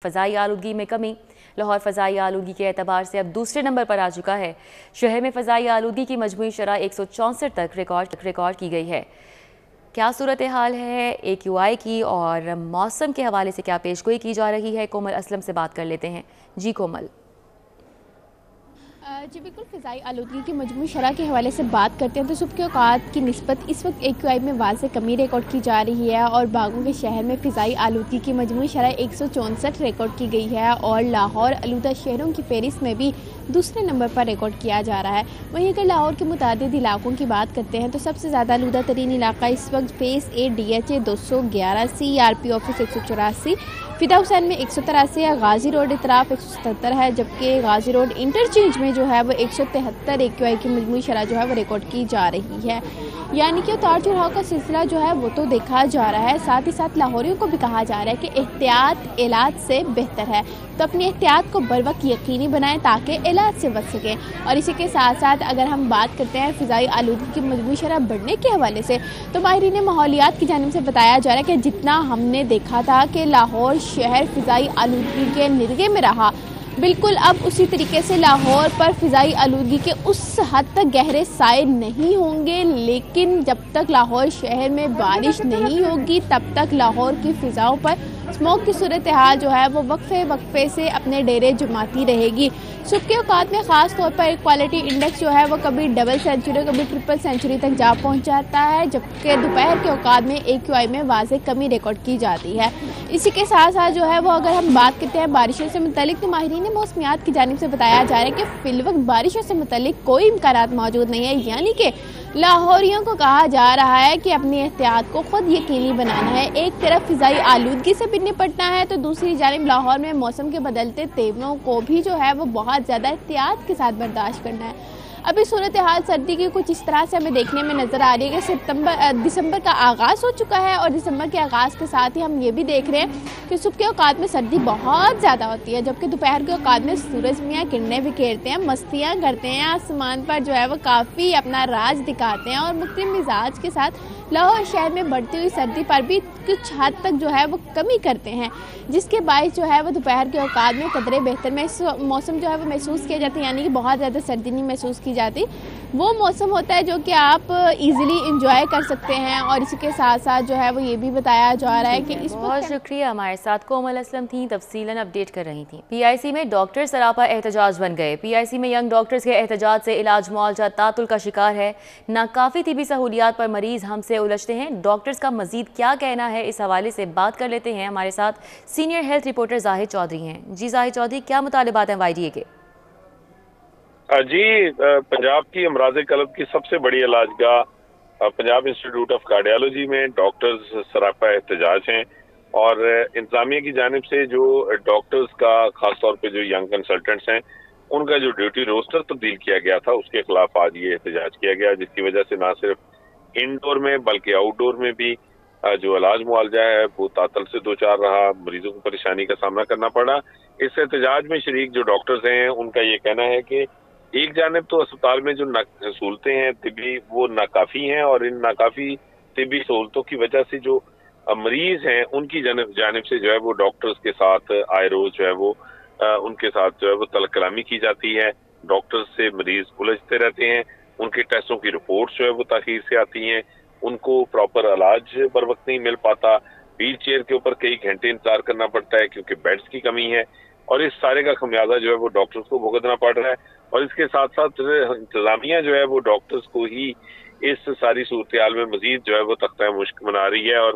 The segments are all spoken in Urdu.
فضائی آلودگی میں کمی۔ لاہور فضائی آلودگی کے اعتبار سے اب دوسرے نمبر پر آ چکا ہے۔ شہر میں فضائی آلودگی کی مجموعی شرح 164 تک ریکارڈ کی گئی ہے۔ کیا صورتحال ہے AQI کی اور موسم کے حوالے سے کیا پیشگوئی کی جا رہی ہے؟ کومل اسلم سے بات کر لیتے ہیں۔ جی کومل۔ جی بالکل، فضائی آلودگی کی مجموعی شرح کے حوالے سے بات کرتے ہیں تو صبح کے اوقات کی نسبت اس وقت AQI میں واضح کمی ریکارڈ کی جا رہی ہے اور باغوں کے شہر میں فضائی آلودگی کی مجموعی شرح 164 ریکارڈ کی گئی ہے اور لاہور آلودہ شہروں کی فہرست میں بھی دوسرے نمبر پر ریکارڈ کیا جا رہا ہے۔ وہیں اگر لاہور کے متعدد علاقوں کی بات کرتے ہیں تو سب سے زیادہ آلودہ ترین علاقہ اس وقت phase A DHA 211 CRP office 184، Fida حسین میں 183 ہے، غازی روڈ اطراف 177 ہے، جبکہ غازی روڈ انٹرچینج میں جو ہے وہ 173 AQI کی مجموعی شرح جو ہے وہ ریکارڈ کی جا رہی ہے۔ یعنی کہ اتار چڑھاؤ کا سلسلہ جو ہے وہ تو دیکھا جا رہا ہے، ساتھ ہی ساتھ لاہوریوں کو بھی کہا جا رہا ہے کہ احتیاط علاج سے بہتر ہے، تو اپنی احتیاط کو بر وقت یقینی بنائیں تاکہ علاج سے بچ سکیں۔ اور اسی کے ساتھ ساتھ اگر ہم بات کرتے ہیں فضائی آلودگی کی مجموعی شرح بڑھنے کے حوالے سے تو ماہرین ماحولیات کی جانب سے بتایا جا رہا ہے کہ جتنا ہم نے دیکھا تھا کہ لاہور شہر فضائی آلودگی کے نرغے میں رہا، بالکل اب اسی طریقے سے لاہور پر فضائی آلودگی کے اس حد تک گہرے سائے نہیں ہوں گے، لیکن جب تک لاہور شہر میں بارش نہیں ہوگی تب تک لاہور کی فضاؤں پر اسموک کی صورتحال جو ہے وہ وقفے سے اپنے ڈیرے جماتی رہے گی۔ صبح کے اوقات میں خاص طور پر کوالٹی انڈیکس جو ہے وہ کبھی ڈبل سینچری کبھی ٹرپل سینچری تک جا پہنچ جاتا ہے، جبکہ دوپہر کے اوقات میں AQI میں واضح کمی ریکارڈ کی جاتی ہے۔ اسی کے ساتھ ساتھ جو ہے وہ اگر ہم بات کرتے ہیں بارشوں سے متعلق تو ماہرین موسمیات کی جانب سے بتایا جا رہا ہے کہ فی الوقت بارشوں سے متعلق کوئی امکانات موجود نہیں ہے، یعنی کہ لاہوریوں کو کہا جا رہا ہے کہ اپنی احتیاط کو خود یقینی بنانا ہے۔ ایک طرف فضائی آلودگی سے بھی نپٹنا ہے تو دوسری جانب لاہور میں موسم کے بدلتے تیوروں کو بھی جو ہے وہ بہت زیادہ احتیاط کے ساتھ برداشت کرنا ہے۔ ابھی صورتحال سردی کی کچھ اس طرح سے ہمیں دیکھنے میں نظر آ رہی ہے کہ دسمبر کا آغاز ہو چکا ہے اور دسمبر کے آغاز کے ساتھ ہی ہم یہ بھی دیکھ رہے ہیں کہ صبح کے اوقات میں سردی بہت زیادہ ہوتی ہے، جبکہ دوپہر کے اوقات میں سورج میاں کرنیں بکھیرتے ہیں، مستیاں کرتے ہیں، آسمان پر جو ہے وہ کافی اپنا راج دکھاتے ہیں اور مختلف مزاج کے ساتھ لاہور شہر میں بڑھتی ہوئی سردی پر بھی کچھ حد تک جو ہے وہ کمی کرتے ہیں، جس کے باعث جو ہے وہ دوپہر کے اوقات میں قدرے بہتر موسم جو ہے وہ محسوس کیا جاتا ہے، یعنی کہ بہت زیادہ سردی نہیں محسوس کی جاتی۔ وہ موسم ہوتا ہے جو کہ آپ ایزیلی انجوائے کر سکتے ہیں اور اسی کے ساتھ ساتھ جو ہے وہ یہ بھی بتایا جا رہا ہے کہ اس بہت شکریہ، ہمارے ساتھ کومل اسلم تھیں، تفصیلاً اپڈیٹ کر رہی تھیں۔ PIC میں ڈاکٹر سراپا احتجاج بن گئے۔ PIC میں ینگ ڈاکٹرز کے احتجاج سے علاج معالجہ تعطل کا شکار ہے۔ ناکافی طبی سہولیات پر مریض ہم سے الجھتے ہیں۔ ڈاکٹرز کا مزید کیا کہنا ہے، اس حوالے سے بات کر لیتے ہیں۔ ہمارے ساتھ senior health reporter Zahid Chaudhry ہیں۔ جی زاہد چودھری، کیا مطالبات ہیں YDA کے؟ جی، پنجاب کی امراض قلب کی سب سے بڑی علاج گاہ پنجاب انسٹیٹیوٹ آف کارڈیالوجی میں ڈاکٹرز سراپا احتجاج ہیں اور انتظامیہ کی جانب سے جو ڈاکٹرز کا خاص طور پہ جو ینگ کنسلٹنٹس ہیں ان کا جو ڈیوٹی روسٹر تبدیل کیا گیا تھا اس کے خلاف آج یہ احتجاج کیا گیا، جس کی وجہ سے نہ صرف انڈور میں بلکہ آؤٹ ڈور میں بھی جو علاج معالجہ ہے وہ تعطل سے دوچار رہا، مریضوں کو پریشانی کا سامنا کرنا پڑا۔ اس احتجاج میں شریک جو ڈاکٹرز ہیں ان کا یہ کہنا ہے کہ ایک جانب تو اسپتال میں جو سہولتیں ہیں طبی وہ ناکافی ہیں اور ان ناکافی طبی سہولتوں کی وجہ سے جو مریض ہیں ان کی جانب سے جو ہے وہ ڈاکٹرز کے ساتھ آئے روز جو ہے وہ ان کے ساتھ جو ہے وہ تلخ کلامی کی جاتی ہے۔ ڈاکٹرز سے مریض الجھتے رہتے ہیں، ان کے ٹیسٹوں کی رپورٹس جو ہے وہ تاخیر سے آتی ہیں، ان کو پراپر علاج بر وقت نہیں مل پاتا، ویل چیئر کے اوپر کئی گھنٹے انتظار کرنا پڑتا ہے کیونکہ بیڈز کی کمی ہے اور اس سارے کا خمیازہ جو ہے وہ ڈاکٹرز کو بھگتنا پڑ رہا ہے۔ اور اس کے ساتھ ساتھ انتظامیہ جو ہے وہ ڈاکٹرز کو ہی اس ساری صورتحال میں مزید جو ہے وہ تختہ مشق بنا رہی ہے اور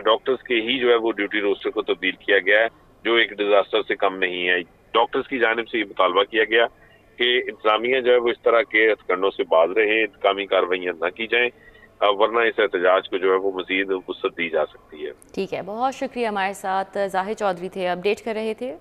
ڈاکٹرز کے ہی جو ہے وہ ڈیوٹی روسٹر کو تبدیل کیا گیا ہے جو ایک ڈیزاسٹر سے کم نہیں ہے۔ ڈاکٹرز کی جانب سے یہ مطالبہ کیا گیا کہ انتظامیہ جو ہے وہ اس طرح کے ہتھ کنڈوں سے باز رہے، انتقامی کارروائیاں نہ کی جائیں، ورنہ اس احتجاج کو جو ہے وہ مزید وسعت دی جا سکتی ہے۔ ٹھیک ہے، بہت شکریہ، ہمارے ساتھ زاہد چودھری تھے، اپڈیٹ کر رہے تھے۔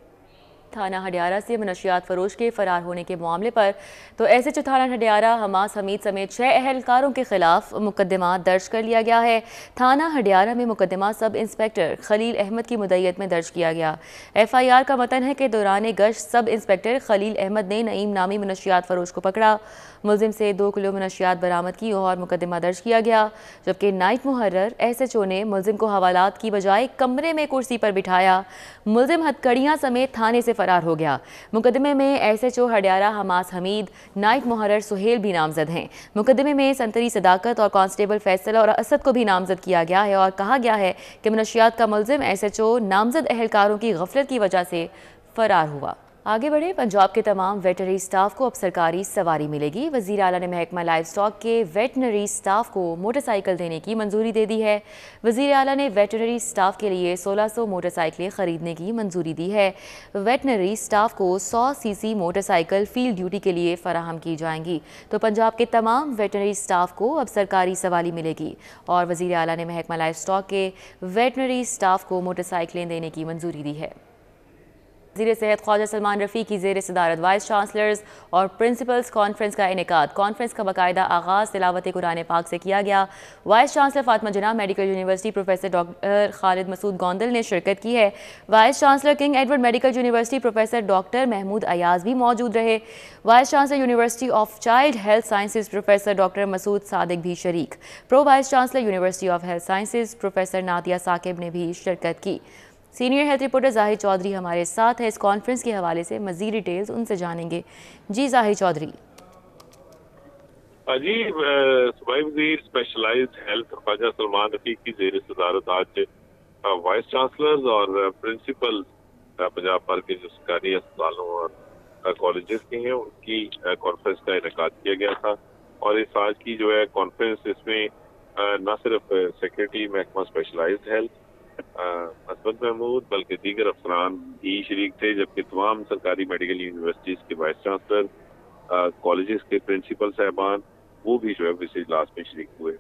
تھانہ ہڈیارہ سے منشیات فروش کے فرار ہونے کے معاملے پر تو ایس ایچ او تھانہ ہڈیارہ حماس حمید سمیت 6 اہلکاروں کے خلاف مقدمہ درج کر لیا گیا ہے۔ تھانہ ہڈیارہ میں مقدمہ سب انسپیکٹر خلیل احمد کی مدعیت میں درج کیا گیا۔ ایف آئی آر کا متن ہے کہ دوران گشت سب انسپیکٹر خلیل احمد نے نعیم نامی منشیات فروش کو پکڑا، ملزم سے 2 کلو منشیات برآمد کی اور مقدمہ درج کیا گیا، جبکہ نائب محرر ایس ایچ او نے ملزم کو حوالات کی بجائے کمرے میں کرسی پر بٹھایا۔ ملزم ہتھکڑیاں سمیت تھانے سے فرار ہو گیا۔ مقدمے میں S H O Hadiara Hamas حمید، نائب محرر سہیل بھی نامزد ہیں۔ مقدمے میں سنتری صداقت اور کانسٹیبل فیصل اور اسد کو بھی نامزد کیا گیا ہے اور کہا گیا ہے کہ منشیات کا ملزم ایس ایچ او نامزد اہلکاروں کی غفلت کی وجہ سے فرار ہوا۔ آگے بڑھے، پنجاب کے تمام ویٹنری سٹاف کو اب سرکاری سواری ملے گی۔ وزیر اعلیٰ نے محکمہ لائف سٹاک کے ویٹنری سٹاف کو موٹر سائیکل دینے کی منظوری دے دی ہے۔ وزیر اعلیٰ نے ویٹنری سٹاف کے لیے 1600 موٹر سائیکلیں خریدنے کی منظوری دی ہے۔ ویٹنری سٹاف کو 100 سی سی موٹر سائیکل فیلڈ ڈیوٹی کے لیے فراہم کی جائیں گی، تو پنجاب کے تمام ویٹنری سٹاف کو اب سرکاری سواری ملے گی اور وزیر اعلیٰ نے محکمہ لائف سٹاک کے ویٹنری سٹاف کو موٹر سائیکلیں دینے کی منظوری دی ہے۔ وزیر صحت خواجہ سلمان رفیع کی زیر صدارت وائس چانسلرز اور پرنسپلز کانفرنس کا انعقاد۔ کانفرنس کا باقاعدہ آغاز تلاوت قرآن پاک سے کیا گیا۔ Vice chancellor Fatima Jinnah medical university professor doctor Khalid Masood Gondal نے شرکت کی ہے۔ Vice chancellor King Edward medical university professor doctor Mahmood Ayaz بھی موجود رہے۔ Vice chancellor university of child health sciences professor doctor Masood Sadiq بھی شریک۔ Pro vice chancellor university of health sciences professor Nadia Saqib نے بھی شرکت کی۔ Senior health reporter Zahid Chaudhry ہمارے ساتھ ہے، اس کانفرنس کے حوالے سے مزید ڈیٹیلز ان سے جانیں گے۔ جی زاہد چودھری۔ جی، صوبائی وزیر اسپیشلائزڈ ہیلتھ خواجہ سلمان رفیع کی زیر صدارت آج وائس چانسلرز اور پرنسپل پنجاب بھر کے جو سرکاری اسپتالوں اور کالجز کے ہیں ان کی کانفرنس کا انعقاد کیا گیا تھا، اور اس آج کی جو ہے کانفرنس، اس میں نہ صرف سیکرٹری محکمہ اسپیشلائزڈ ہیلتھ اسد محمود بلکہ دیگر افسران بھی شریک تھے، جبکہ تمام سرکاری میڈیکل یونیورسٹیز کے وائس چانسلر، کالجز کے پرنسپل صاحبان وہ بھی جو ہے اس اجلاس میں شریک ہوئے۔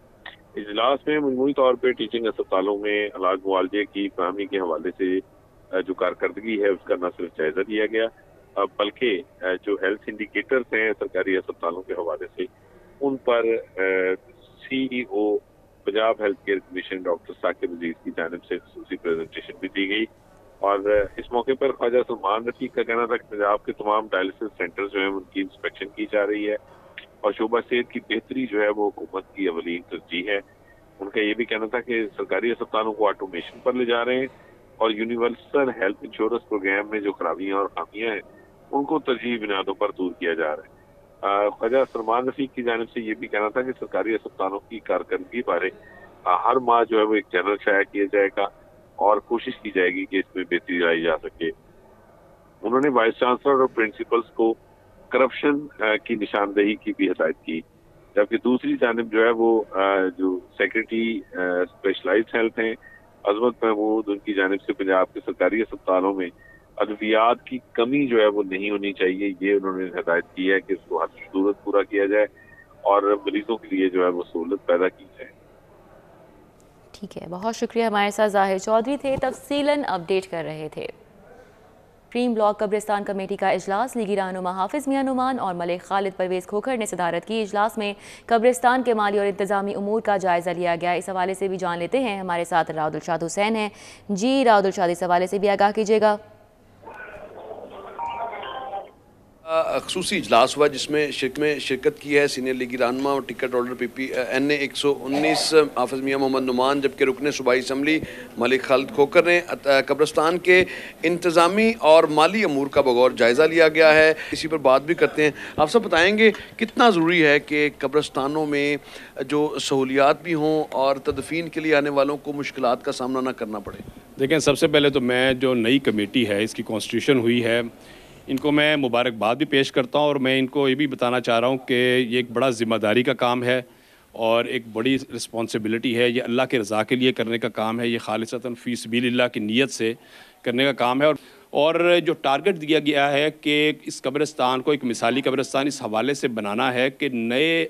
اجلاس میں مجموعی طور پہ ٹیچنگ اسپتالوں میں علاج معالجے کی فراہمی کے حوالے سے جو کارکردگی ہے اس کا نہ صرف جائزہ لیا گیا بلکہ جو ہیلتھ انڈیکیٹرز ہیں سرکاری اسپتالوں کے حوالے سے ان پر C E O Punjab health care commission doctor Saqib Aziz کی جانب سے خصوصی پریزنٹیشن بھی دی گئی، اور اس موقع پر خواجہ سلمان رفیع کا کہنا تھا کہ پنجاب کے تمام ڈائلسس سینٹر جو ہیں ان کی انسپیکشن کی جا رہی ہے اور شعبہ صحت کی بہتری جو ہے وہ حکومت کی اولین ترجیح ہے۔ ان کا یہ بھی کہنا تھا کہ سرکاری اسپتالوں کو آٹومیشن پر لے جا رہے ہیں اور یونیورسل ہیلتھ انشورنس پروگرام میں جو خرابیاں اور خامیاں ہیں ان کو ترجیحی بنیادوں پر دور کیا جا رہا ہے۔ خواجہ سلمان رفیع کی جانب سے یہ بھی کہنا تھا کہ سرکاری اسپتالوں کی کارکردگی بارے ہر ماہ جو ہے وہ ایک جنرل شائع کیا جائے گا اور کوشش کی جائے گی کہ اس میں بہتری لائی جا سکے۔ انہوں نے وائس چانسلر اور پرنسپلز کو کرپشن کی نشاندہی کی بھی ہدایت کی، جبکہ دوسری جانب جو ہے وہ جو سیکرٹری اسپیشلائزڈ ہیلتھ ہیں عظمت محمود، ان کی جانب سے پنجاب کے سرکاری اسپتالوں میں ادویات کی کمی جو ہے وہ نہیں ہونی چاہیے، یہ انہوں نے ہدایت کی ہے کہ اس کو ہر صورت پورا کیا جائے اور مریضوں کے لیے جو ہے وہ سہولت پیدا کی جائے۔ ٹھیک ہے، بہت شکریہ، ہمارے ساتھ زاہد چودھری تھے، تفصیلاً اپڈیٹ کر رہے تھے۔ پریم بلاک قبرستان کمیٹی کا اجلاس لیگی رہنما حافظ میاں نعمان اور ملک خالد پرویز کھوکھر نے صدارت کی۔ اجلاس میں قبرستان کے مالی اور انتظامی امور کا جائزہ لیا گیا۔ اس حوالے سے بھی جان لیتے ہیں، ہمارے ساتھ راؤد الشاد حسین ہیں۔ جی راؤد الشاد، اس حوالے سے بھی آگاہ کیجیے گا۔ خصوصی اجلاس ہوا جس میں شرکت کی ہے سینئر لیگی رہنما اور ٹکٹ ہولڈر پی پی این اے 119 حافظ میاں محمد نعمان، جبکہ رکن صوبائی اسمبلی ملک خالد کھوکھر نے قبرستان کے انتظامی اور مالی امور کا بغور جائزہ لیا گیا ہے۔ اسی پر بات بھی کرتے ہیں۔ آپ سب بتائیں گے کتنا ضروری ہے کہ قبرستانوں میں جو سہولیات بھی ہوں اور تدفین کے لیے آنے والوں کو مشکلات کا سامنا نہ کرنا پڑے؟ دیکھیں، سب سے پہلے تو میں جو نئی کمیٹی ہے اس کی کانسٹیٹیوشن ہوئی ہے، ان کو میں مبارکباد بھی پیش کرتا ہوں، اور میں ان کو یہ بھی بتانا چاہ رہا ہوں کہ یہ ایک بڑا ذمہ داری کا کام ہے اور ایک بڑی رسپانسبلٹی ہے۔ یہ اللہ کے رضا کے لیے کرنے کا کام ہے، یہ خالصتاً فی سبیل اللہ کی نیت سے کرنے کا کام ہے، اور جو ٹارگٹ دیا گیا ہے کہ اس قبرستان کو ایک مثالی قبرستان اس حوالے سے بنانا ہے کہ نئے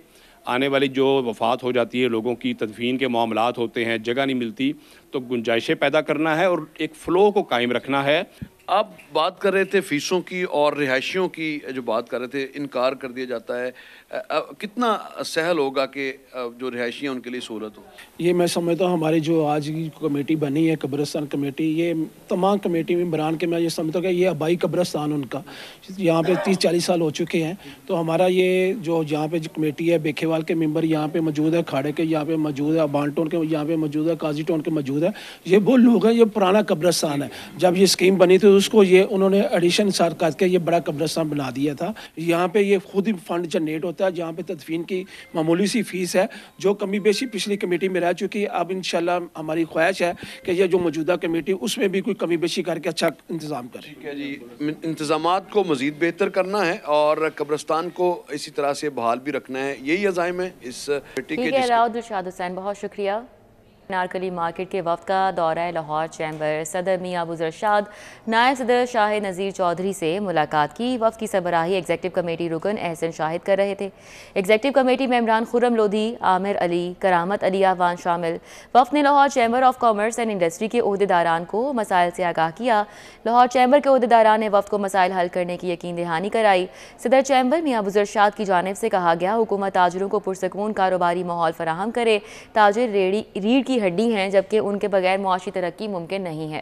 آنے والی جو وفات ہو جاتی ہے لوگوں کی، تدفین کے معاملات ہوتے ہیں، جگہ نہیں ملتی، تو گنجائشیں پیدا کرنا ہے اور ایک فلو کو قائم رکھنا ہے۔ آپ بات کر رہے تھے فیسوں کی اور رہائشیوں کی جو بات کر رہے تھے، انکار کر دیا جاتا ہے، کتنا سہل ہوگا کہ جو رہائشی ہیں ان کے لیے سہولت ہو؟ یہ میں سمجھتا ہوں ہماری جو آج کی کمیٹی بنی ہے قبرستان کمیٹی، یہ تمام کمیٹی ممبران کے میں یہ سمجھتا ہوں کہ یہ آبائی قبرستان ان کا یہاں پہ 30-40 سال ہو چکے ہیں، تو ہمارا یہ جو یہاں پہ جو کمیٹی ہے بیکھے وال کے ممبر یہاں پہ موجود ہے، کھاڑے کے یہاں پہ موجود ہے، بان ٹون کے یہاں پہ موجود ہے، قاضی ٹون کے موجود ہے، یہ وہ لوگ ہیں، یہ پرانا قبرستان ہے۔ جب یہ اسکیم بنی تھی اس کو یہ انہوں نے ایڈیشن سار کر کے یہ بڑا قبرستان بنا دیا تھا۔ یہاں پہ یہ خود ہی فنڈ جنریٹ ہوتا ہے، جہاں پہ تدفین کی معمولی سی فیس ہے جو کمی بیشی پچھلی کمیٹی میں رہ چکی ہے۔ اب انشاءاللہ ہماری خواہش ہے کہ یہ جو موجودہ کمیٹی اس میں بھی کوئی کمی بیشی کر کے اچھا انتظام کرے۔ ٹھیک ہے جی، انتظامات کو مزید بہتر کرنا ہے اور قبرستان کو اسی طرح سے بحال بھی رکھنا ہے، یہی عزائم ہے اس کمیٹی کے۔ ٹھیک ہے راؤد ارشاد حسین، بہت شکریہ۔ نارکلی مارکیٹ کے وفد کا دورہ لاہور چیمبر، صدر میاں ابو ذر شاد، نائب صدر شاہ نذیر چودھری سے ملاقات کی۔ وفد کی سربراہی ایگزیکٹو کمیٹی رکن احسن شاہد کر رہے تھے۔ ایگزیکٹو کمیٹی ممبران خرم لودھی، عامر علی، کرامت علی اعوان شامل۔ وفد نے Lahore chamber of commerce and industry کے عہدیداران کو مسائل سے آگاہ کیا۔ لاہور چیمبر کے عہدیداران نے وفد کو مسائل حل کرنے کی یقین دہانی کرائی۔ صدر چیمبر میاں ابو ذر شاد کی جانب سے کہا گیا حکومت تاجروں کو پرسکون کاروباری ماحول فراہم کرے۔ تاجر ریڑھ کی ہڈی ہیں جبکہ ان کے بغیر معاشی ترقی ممکن نہیں ہے۔